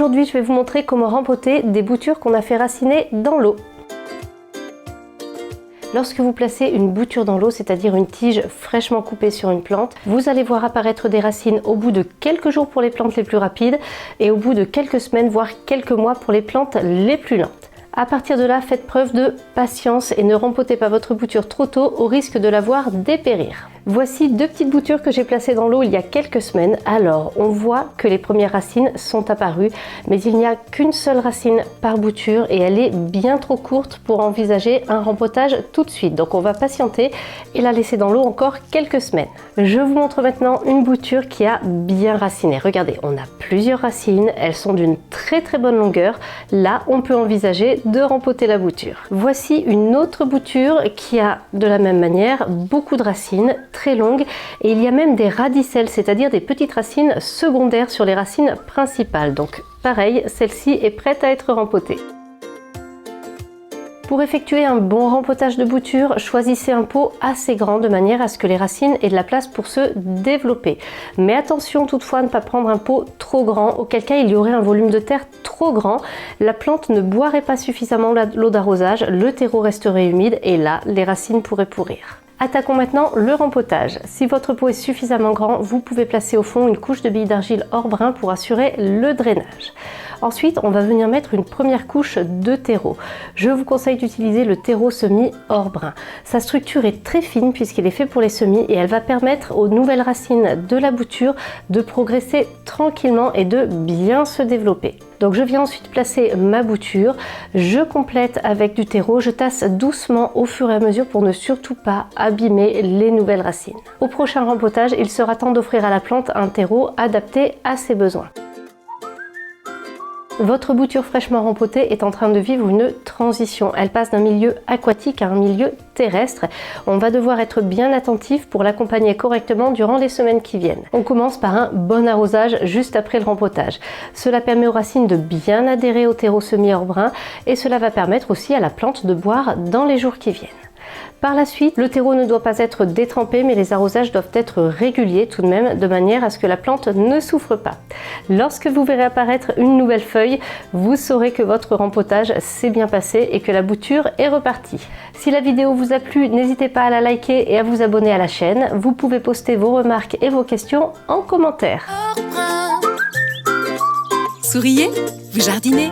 Aujourd'hui, je vais vous montrer comment rempoter des boutures qu'on a fait raciner dans l'eau. Lorsque vous placez une bouture dans l'eau, c'est-à-dire une tige fraîchement coupée sur une plante, vous allez voir apparaître des racines au bout de quelques jours pour les plantes les plus rapides et au bout de quelques semaines, voire quelques mois pour les plantes les plus lentes. À partir de là, faites preuve de patience et ne rempotez pas votre bouture trop tôt au risque de la voir dépérir. Voici deux petites boutures que j'ai placées dans l'eau il y a quelques semaines. Alors, on voit que les premières racines sont apparues, mais il n'y a qu'une seule racine par bouture et elle est bien trop courte pour envisager un rempotage tout de suite. Donc on va patienter et la laisser dans l'eau encore quelques semaines. Je vous montre maintenant une bouture qui a bien raciné. Regardez, on a plusieurs racines, elles sont d'une très bonne longueur. Là, on peut envisager de rempoter la bouture. Voici une autre bouture qui a de la même manière beaucoup de racines, très longues, et il y a même des radicelles, c'est-à-dire des petites racines secondaires sur les racines principales. Donc pareil, celle-ci est prête à être rempotée. Pour effectuer un bon rempotage de bouture, choisissez un pot assez grand de manière à ce que les racines aient de la place pour se développer. Mais attention toutefois à ne pas prendre un pot trop grand, auquel cas il y aurait un volume de terre trop grand. La plante ne boirait pas suffisamment l'eau d'arrosage, le terreau resterait humide et là, les racines pourraient pourrir. Attaquons maintenant le rempotage. Si votre pot est suffisamment grand, vous pouvez placer au fond une couche de billes d'argile hors brin pour assurer le drainage. Ensuite, on va venir mettre une première couche de terreau. Je vous conseille d'utiliser le terreau semis hors brin. Sa structure est très fine puisqu'il est fait pour les semis et elle va permettre aux nouvelles racines de la bouture de progresser tranquillement et de bien se développer. Donc je viens ensuite placer ma bouture, je complète avec du terreau, je tasse doucement au fur et à mesure pour ne surtout pas abîmer les nouvelles racines. Au prochain rempotage, il sera temps d'offrir à la plante un terreau adapté à ses besoins. Votre bouture fraîchement rempotée est en train de vivre une transition. Elle passe d'un milieu aquatique à un milieu terrestre. On va devoir être bien attentif pour l'accompagner correctement durant les semaines qui viennent. On commence par un bon arrosage juste après le rempotage. Cela permet aux racines de bien adhérer au terreau semi hors brin et cela va permettre aussi à la plante de boire dans les jours qui viennent. Par la suite, le terreau ne doit pas être détrempé, mais les arrosages doivent être réguliers tout de même, de manière à ce que la plante ne souffre pas. Lorsque vous verrez apparaître une nouvelle feuille, vous saurez que votre rempotage s'est bien passé et que la bouture est repartie. Si la vidéo vous a plu, n'hésitez pas à la liker et à vous abonner à la chaîne. Vous pouvez poster vos remarques et vos questions en commentaire. Souriez, vous jardinez.